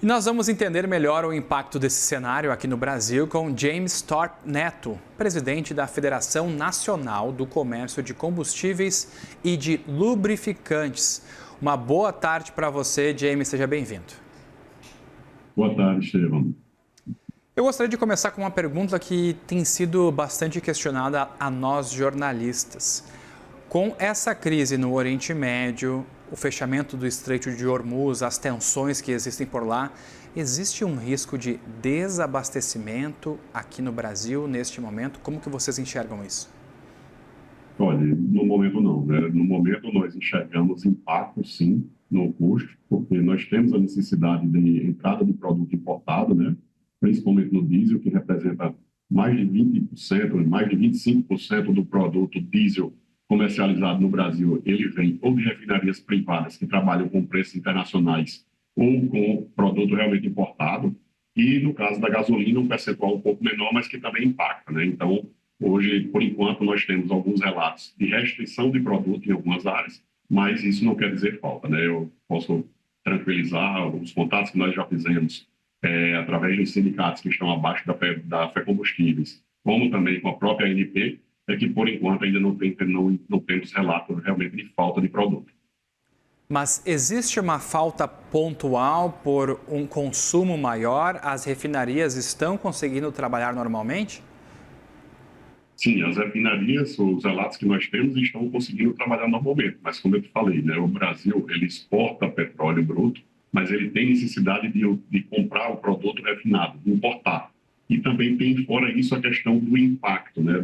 E nós vamos entender melhor o impacto desse cenário aqui no Brasil com James Thorpe Neto, presidente da Federação Nacional do Comércio de Combustíveis e de Lubrificantes. Uma boa tarde para você, James, seja bem-vindo. Boa tarde, Estevão. Eu gostaria de começar com uma pergunta que tem sido bastante questionada a nós jornalistas. Com essa crise no Oriente Médio, o fechamento do Estreito de Hormuz, as tensões que existem por lá, existe um risco de desabastecimento aqui no Brasil neste momento? Como que vocês enxergam isso? Olha, no momento não, né? No momento nós enxergamos impacto, sim, no custo, porque nós temos a necessidade de entrada de produto importado, né? Principalmente no diesel, que representa mais de 20%, mais de 25% do produto diesel comercializado no Brasil, ele vem ou de refinarias privadas que trabalham com preços internacionais ou com produto realmente importado. E no caso da gasolina, um percentual um pouco menor, mas que também impacta, né? Então, hoje, por enquanto, nós temos alguns relatos de restrição de produto em algumas áreas, mas isso não quer dizer falta, né? Eu posso tranquilizar os contatos que nós já fizemos através dos sindicatos que estão abaixo da FECombustíveis, como também com a própria ANP, é que, por enquanto, ainda não temos relato realmente de falta de produto. Mas existe uma falta pontual por um consumo maior? As refinarias estão conseguindo trabalhar normalmente? Sim, as refinarias, os relatos que nós temos estão conseguindo trabalhar normalmente, mas como eu te falei, né, o Brasil ele exporta petróleo bruto, mas ele tem necessidade de comprar o produto refinado, de importar. E também tem, fora isso, a questão do impacto, né,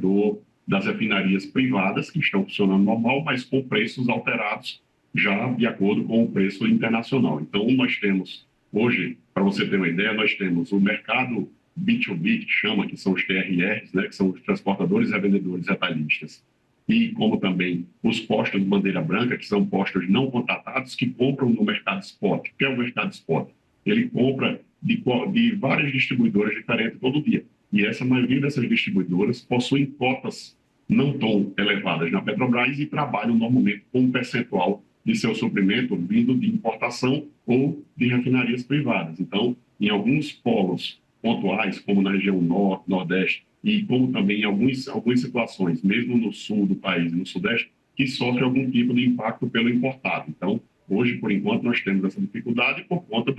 das refinarias privadas, que estão funcionando normal, mas com preços alterados já de acordo com o preço internacional. Então, nós temos, hoje, para você ter uma ideia, nós temos o mercado B2B, que chama, que são os TRRs, né, que são os transportadores e revendedores retalhistas, e como também os postos de bandeira branca, que são postos não contratados, que compram no mercado spot. O que é o mercado spot? Ele compra de várias distribuidoras diferentes todo dia. E essa maioria dessas distribuidoras possuem cotas não tão elevadas na Petrobras e trabalham normalmente com um percentual de seu suprimento vindo de importação ou de refinarias privadas. Então, em alguns polos pontuais, como na região norte, nordeste, e como também em algumas situações, mesmo no sul do país e no sudeste, que sofre algum tipo de impacto pelo importado. Então, hoje, por enquanto, nós temos essa dificuldade por conta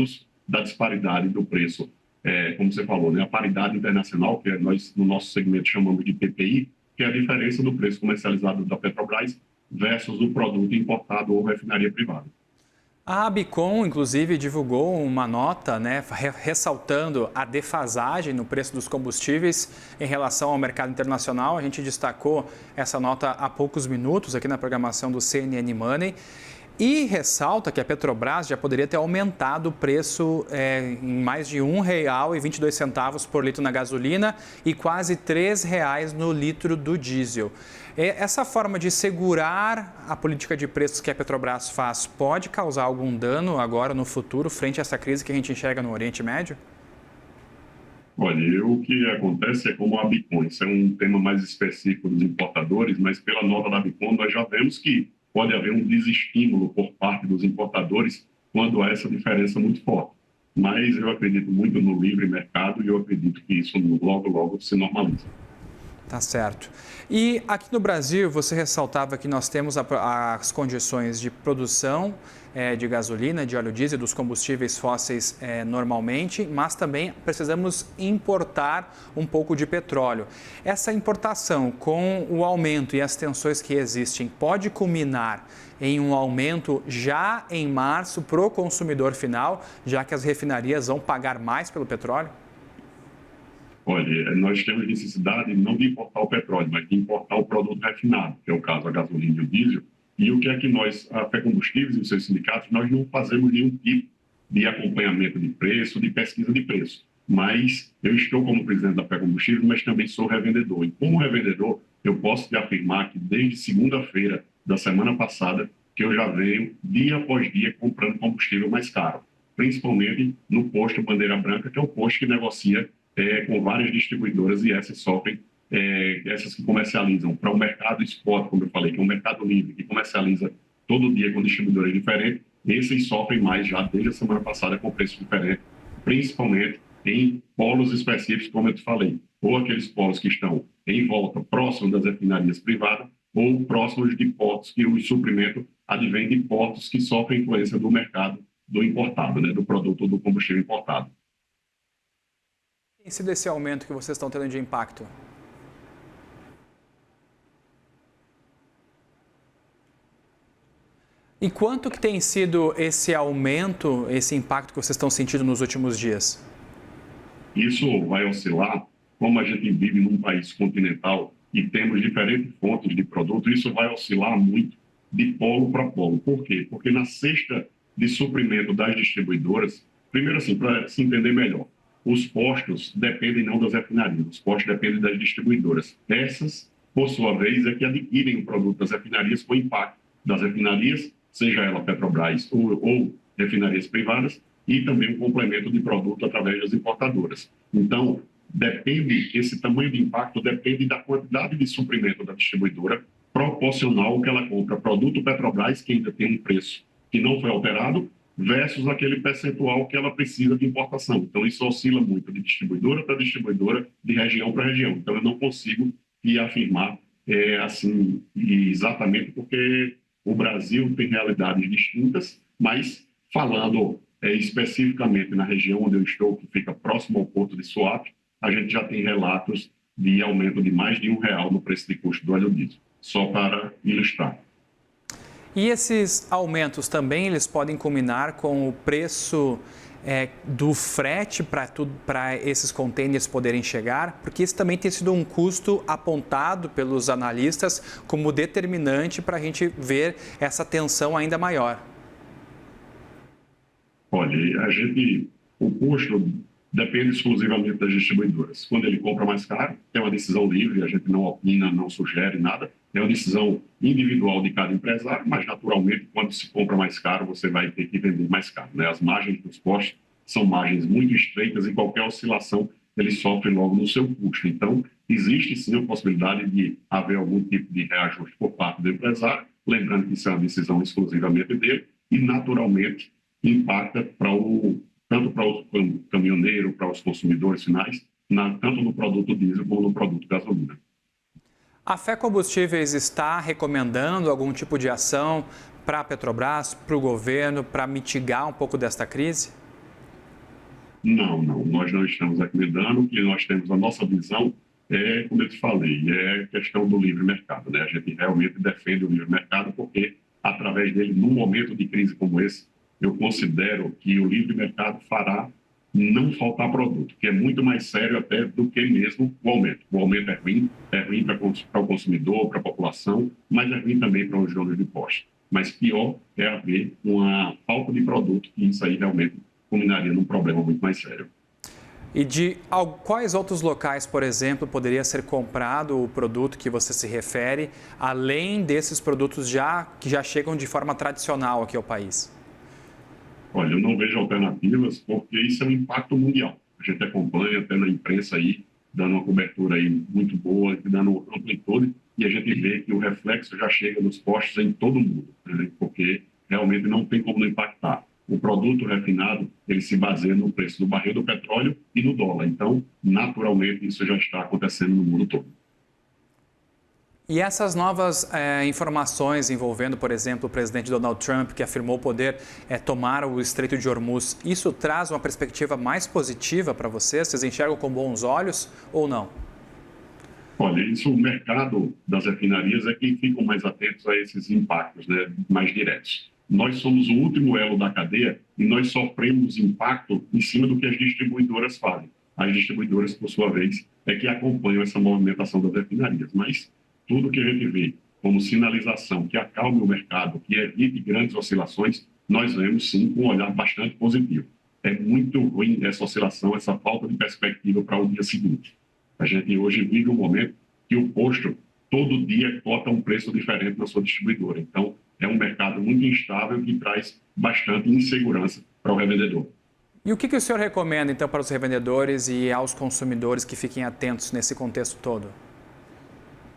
da disparidade do preço. Como você falou, né? A paridade internacional, que nós, no nosso segmento, chamamos de PPI, que é a diferença do preço comercializado da Petrobras versus o produto importado ou refinaria privada. A Abicom, inclusive, divulgou uma nota, né, ressaltando a defasagem no preço dos combustíveis em relação ao mercado internacional. A gente destacou essa nota há poucos minutos aqui na programação do CNN Money. E ressalta que a Petrobras já poderia ter aumentado o preço em mais de R$ 1,22 por litro na gasolina e quase R$ 3,00 no litro do diesel. Essa forma de segurar a política de preços que a Petrobras faz pode causar algum dano agora no futuro frente a essa crise que a gente enxerga no Oriente Médio? Olha, o que acontece é como a Abicom, isso é um tema mais específico dos importadores, mas pela nota da Abicom nós já vemos que pode haver um desestímulo por parte dos importadores quando há essa diferença muito forte. Mas eu acredito muito no livre mercado e eu acredito que isso logo, logo se normaliza. Tá certo. E aqui no Brasil, você ressaltava que nós temos as condições de produção de gasolina, de óleo diesel, dos combustíveis fósseis normalmente, mas também precisamos importar um pouco de petróleo. Essa importação, com o aumento e as tensões que existem, pode culminar em um aumento já em março para o consumidor final, já que as refinarias vão pagar mais pelo petróleo? Olha, nós temos necessidade não de importar o petróleo, mas de importar o produto refinado, que é o caso da gasolina e o diesel. E o que é que nós, a FECombustíveis e os seus sindicatos, nós não fazemos nenhum tipo de acompanhamento de preço, de pesquisa de preço. Mas eu estou como presidente da FECombustíveis, mas também sou revendedor. E como revendedor, eu posso te afirmar que desde segunda-feira da semana passada, que eu já venho dia após dia comprando combustível mais caro, principalmente no posto Bandeira Branca, que é o posto que negocia com várias distribuidoras e essas sofrem, essas que comercializam para o mercado spot, como eu falei, que é um mercado livre, que comercializa todo dia com distribuidores diferentes, esses sofrem mais já desde a semana passada com preço diferente principalmente em polos específicos, como eu te falei, ou aqueles polos que estão em volta, próximos das refinarias privadas, ou próximos de portos que o suprimento advém de portos que sofrem influência do mercado do importado, né, do produto do combustível importado. Tem sido esse aumento que vocês estão tendo de impacto? E quanto que tem sido esse aumento, esse impacto que vocês estão sentindo nos últimos dias? Isso vai oscilar, como a gente vive num país continental e temos diferentes fontes de produto, isso vai oscilar muito de polo para polo. Por quê? Porque na cesta de suprimento das distribuidoras, primeiro assim, para se entender melhor, os postos dependem não das refinarias, os postos dependem das distribuidoras. Essas, por sua vez, é que adquirem o produto das refinarias com impacto das refinarias, seja ela Petrobras ou refinarias privadas, e também um complemento de produto através das importadoras. Então, esse tamanho de impacto depende da quantidade de suprimento da distribuidora, proporcional ao que ela compra produto Petrobras, que ainda tem um preço que não foi alterado, versus aquele percentual que ela precisa de importação. Então, isso oscila muito de distribuidora para distribuidora, de região para região. Então, eu não consigo afirmar assim, exatamente porque o Brasil tem realidades distintas, mas falando especificamente na região onde eu estou, que fica próximo ao porto de Suape, a gente já tem relatos de aumento de mais de R$1 no preço de custo do óleo diesel, só para ilustrar. E esses aumentos também eles podem combinar com o preço do frete para esses contêineres poderem chegar? Porque isso também tem sido um custo apontado pelos analistas como determinante para a gente ver essa tensão ainda maior. Olha, o custo depende exclusivamente das distribuidoras. Quando ele compra mais caro, é uma decisão livre, a gente não opina, não sugere nada, é uma decisão individual de cada empresário, mas naturalmente, quando se compra mais caro, você vai ter que vender mais caro, né? As margens dos postos são margens muito estreitas e qualquer oscilação ele sofre logo no seu custo. Então, existe sim a possibilidade de haver algum tipo de reajuste por parte do empresário, lembrando que isso é uma decisão exclusivamente dele e, naturalmente, impacta tanto para o caminhoneiro, para os consumidores finais, tanto no produto diesel como no produto gasolina. A Fé Combustíveis está recomendando algum tipo de ação para a Petrobras, para o governo, para mitigar um pouco desta crise? Não, nós não estamos recomendando, que nós temos a nossa visão, como eu te falei, é questão do livre mercado, né? A gente realmente defende o livre mercado porque, através dele, num momento de crise como esse, eu considero que o livre mercado fará não faltar produto, que é muito mais sério até do que mesmo o aumento. O aumento é ruim para o consumidor, para a população, mas é ruim também para os donos de postos. Mas pior é haver uma falta de produto, e isso aí realmente culminaria num problema muito mais sério. E de quais outros locais, por exemplo, poderia ser comprado o produto que você se refere, além desses produtos que já chegam de forma tradicional aqui ao país? Olha, eu não vejo alternativas porque isso é um impacto mundial. A gente acompanha até na imprensa aí, dando uma cobertura aí muito boa, dando amplitude, e a gente vê que o reflexo já chega nos postos em todo o mundo, né? Porque realmente não tem como não impactar. O produto refinado, ele se baseia no preço do barril do petróleo e no dólar. Então, naturalmente, isso já está acontecendo no mundo todo. E essas novas informações envolvendo, por exemplo, o presidente Donald Trump, que afirmou poder tomar o Estreito de Hormuz, isso traz uma perspectiva mais positiva para vocês? Vocês enxergam com bons olhos ou não? Olha, isso, o mercado das refinarias é quem ficam mais atentos a esses impactos, né, mais diretos. Nós somos o último elo da cadeia e nós sofremos impacto em cima do que as distribuidoras fazem. As distribuidoras, por sua vez, é que acompanham essa movimentação das refinarias. Mas tudo que a gente vê como sinalização que acalme o mercado, que evite grandes oscilações, nós vemos sim com um olhar bastante positivo. É muito ruim essa oscilação, essa falta de perspectiva para o dia seguinte. A gente hoje vive um momento que o posto todo dia cota um preço diferente na sua distribuidora. Então, é um mercado muito instável que traz bastante insegurança para o revendedor. E o que o senhor recomenda, então, para os revendedores e aos consumidores que fiquem atentos nesse contexto todo?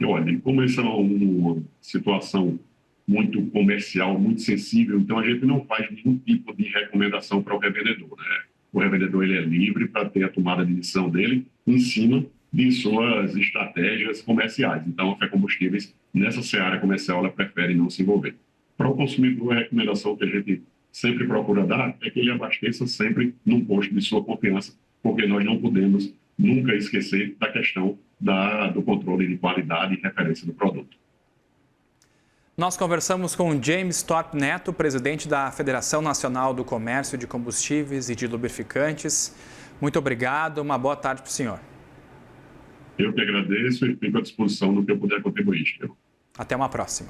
Olha, como essa é uma situação muito comercial, muito sensível, então a gente não faz nenhum tipo de recomendação para o revendedor, né? o revendedor ele é livre para ter a tomada de decisão dele em cima de suas estratégias comerciais. Então, a FECombustíveis, nessa seara comercial, ela prefere não se envolver. Para o consumidor, a recomendação que a gente sempre procura dar é que ele abasteça sempre num posto de sua confiança, porque nós não podemos nunca esquecer da questão do controle de qualidade e referência do produto. Nós conversamos com James Thorpe Neto, presidente da Federação Nacional do Comércio de Combustíveis e de Lubrificantes. Muito obrigado, uma boa tarde para o senhor. Eu que agradeço e fico à disposição no que eu puder contribuir, Estevão. Até uma próxima.